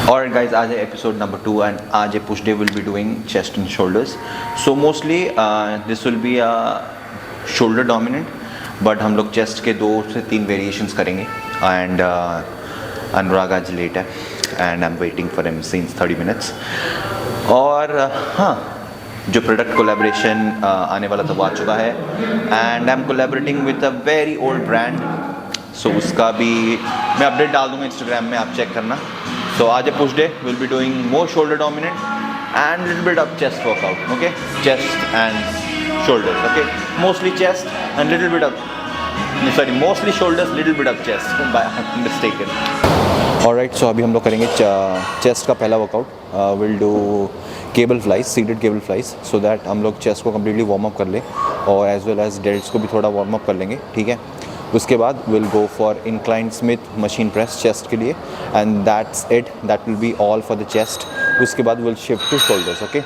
Alright guys, आज है episode number 2 and आज है push day will be doing chest and shoulders. So mostly this will be a shoulder dominant, but हम लोग chest के 2 से 3 variations करेंगे and अनुराग आज late है and I'm waiting for him since 30 minutes. और हाँ, जो प्रोडक्ट कोलैबोरेशन आने वाला था वो आ चुका है and I am collaborating with a very old brand. So उसका भी मैं अपडेट डाल दूँगा इंस्टाग्राम में, आप चेक करना. So आज push day will be doing more shoulder dominant and little bit of chest workout. Okay, chest and shoulders. Okay, mostly chest and little bit of mostly shoulders, little bit of chest by mistaken. Alright, so अभी हम लोग करेंगे chest का पहला workout. Will do cable flies, seated cable flies, so that हम लोग chest को completely warm up कर लें और एज वेल एज डेल्ट्स को भी थोड़ा वार्म अप कर लेंगे. ठीक है, उसके बाद will go for incline Smith machine press chest के लिए and that's it. That will be all for the chest. उसके बाद will shift to shoulders. Okay,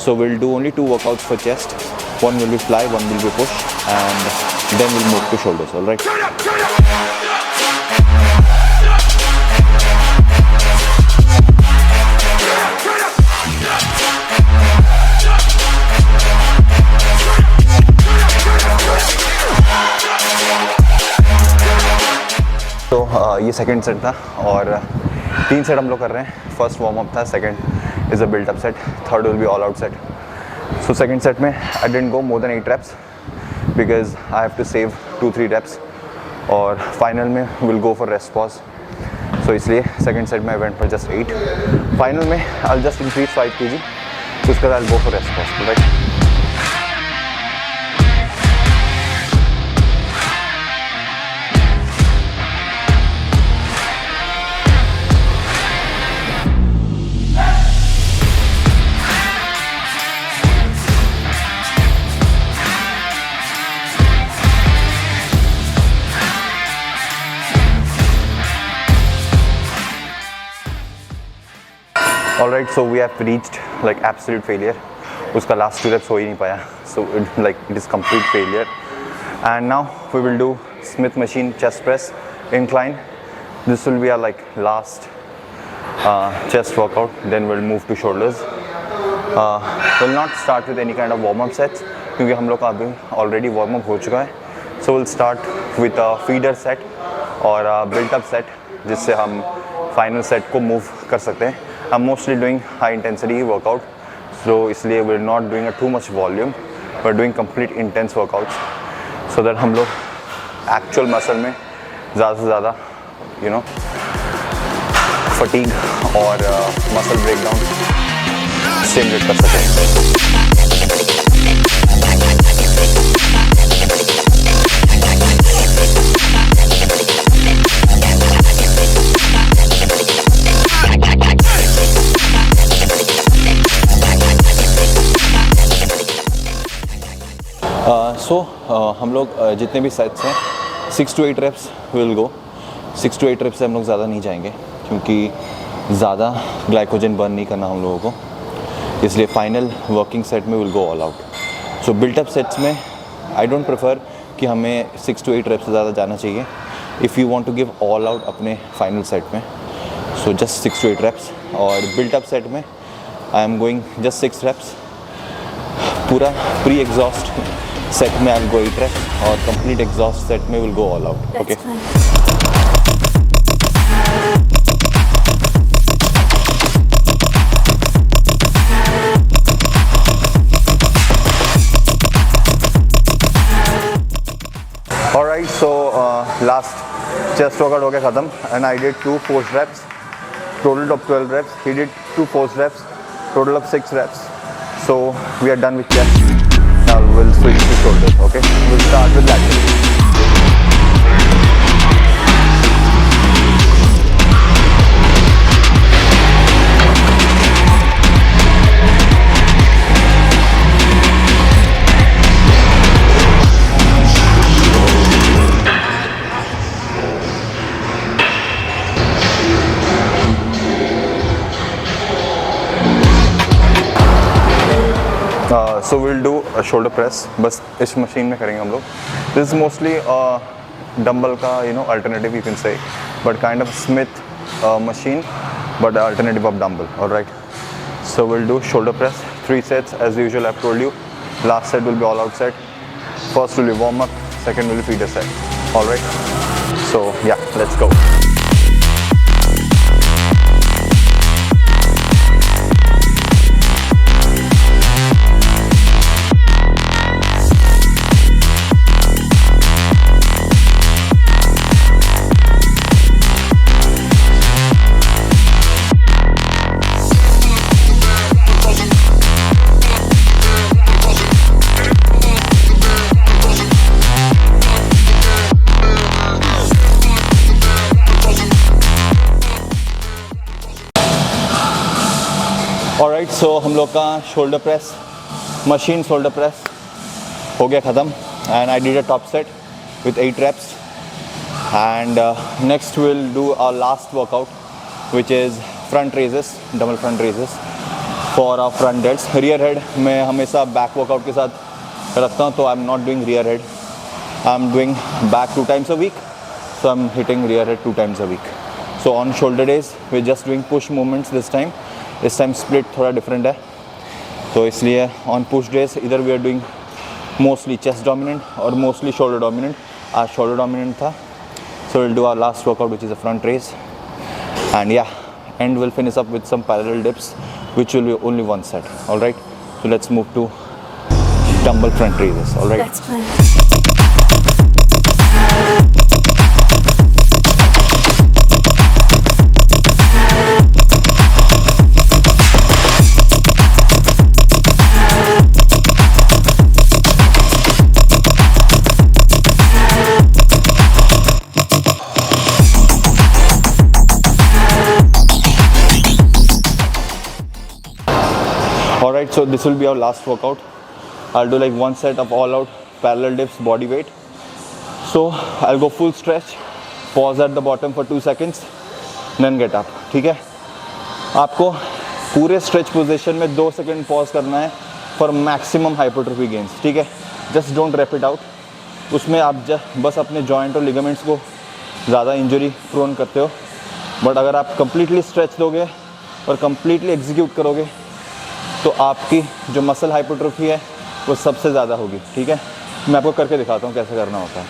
so will do only 2 workouts for chest. One will be fly, one will be push, and then we'll move to shoulders. All right. तो ये second set था और 3 set हम लोग कर रहे हैं. First warm up था, second is a built up set, third will be all out set. So second set में I didn't go more than 8 reps because I have to save 2-3 reps और final में will go for rest pause. So इसलिए second set में I went for just 8. Final में I will just increase 5 kg. तो उसके बाद I will go for rest pause. Right. Alright, so we have reached like absolute failure. उसका last 2 reps हो ही नहीं पाया. So it is complete failure. And now we will do Smith machine chest press incline. This will be our like last chest workout. Then we'll move to shoulders. We'll not start with any kind of warm up sets क्योंकि हम लोग का अभी already warm up हो चुका है. So we'll start with a feeder set और built up set जिससे हम final set को move कर सकते हैं. I'm mostly doing high intensity workout, so इसलिए we're not doing a too much volume, we're doing complete intense workouts so that हम लोग actual muscle में ज़्यादा से ज़्यादा fatigue और muscle breakdown stimulate कर सकें. हम लोग जितने भी सेट्स हैं 6 to 8 reps will go. 6 to 8 reps से हम लोग ज़्यादा नहीं जाएंगे क्योंकि ज़्यादा ग्लाइकोजन बर्न नहीं करना हम लोगों को. इसलिए फाइनल वर्किंग सेट में will go all out. So built up sets में आई डोंट प्रेफर कि हमें 6 to 8 reps से ज़्यादा जाना चाहिए if you want to give all out अपने फाइनल सेट में. So just 6 to 8 reps. और बिल्टअप सेट में I am going just 6 reps. पूरा प्री एग्जॉस्ट सेट में आई विल गो 8 reps और कंप्लीट एग्जॉस्ट सेट में will go all out. Okay. Alright, so last chest workout हो गया ख़त्म and I did 2 forced reps, total of 12 reps. He did 2 forced reps, total of 6 reps. So we are done with chest. Now we'll switch to shoulders. Okay, we'll start with lateral. So we'll do a shoulder press. बस इस machine में करेंगे हम लोग. This is mostly dumbbell का alternative you can say, but kind of Smith machine but the alternative of dumbbell. All right, so we'll do shoulder press 3 sets as usual. I've told you last set will be all out set. First will be warm up, second will be feeder set. All right, so yeah, let's go. Alright, so हम लोग का shoulder press, machine shoulder press हो गया ख़त्म and I did a top set with 8 reps and next will do our last workout which is front raises, double front raises for our front delts. Rear head मैं हमेशा back workout के साथ रखता हूँ, तो I am not doing rear head, I am doing back 2 times a week, so I am hitting rear head 2 times a week. So on shoulder days we're just doing push movements this time. इस time split थोड़ा different है, तो इसलिए on push days इधर we are doing mostly chest dominant और mostly shoulder dominant. आज shoulder dominant था, so will do our last workout which is a front raise and या and will finish up with some parallel dips which will be only 1 set. All right, so let's move to dumbbell front raises. All right. Alright, so this will be our last workout. I'll do like 1 set of all out parallel dips, body weight. So I'll go full stretch, pause at the bottom for 2 seconds, then get up. ठीक है, आपको पूरे stretch position में 2 second pause करना है for maximum hypertrophy gains. ठीक है, just don't rap it out. उसमें आप बस अपने जॉइंट और लिगामेंट्स को ज़्यादा इंजरी प्रोन करते हो, बट अगर आप कंप्लीटली स्ट्रेच दोगे और कंप्लीटली एग्जीक्यूट करोगे तो आपकी जो मसल हाइपरट्रोफी है वो सबसे ज़्यादा होगी. ठीक है, मैं आपको करके दिखाता हूँ कैसे करना होता है.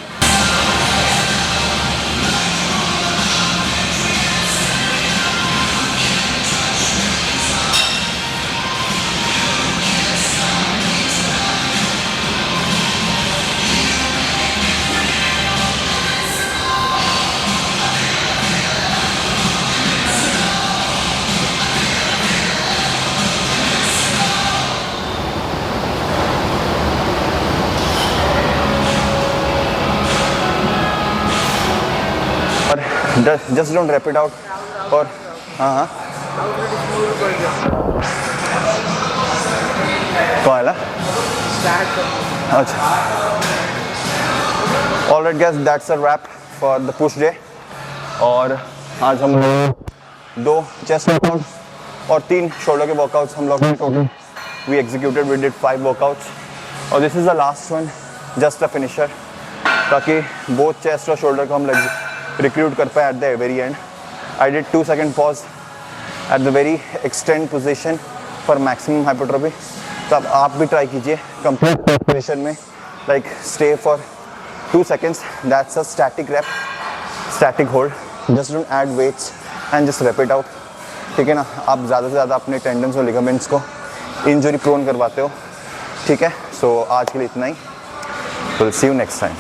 Just don't wrap it out. और हाँ कौन है ला? अच्छा. Alright guys, that's a wrap for the push day. और आज हम लोग 2 chest workout और 3 shoulder के workouts हम लोग total we executed. We did 5 workouts और this is the last one, just a finisher, ताकि both chest और shoulder को हम रिक्रूट कर पाए at the very end. I did 2 second pause at the very extend position for maximum hypertrophy. तो अब आप भी ट्राई कीजिए कंप्लीट पोजीशन में, like stay for 2 seconds. That's a static rep, static hold. Just don't add weights and just rep it out. ठीक है ना, आप ज़्यादा से ज़्यादा अपने टेंडन्स और लिगामेंट्स को इंजरी प्रोन करवाते हो. ठीक है, सो आज के लिए इतना ही. Will see you next time.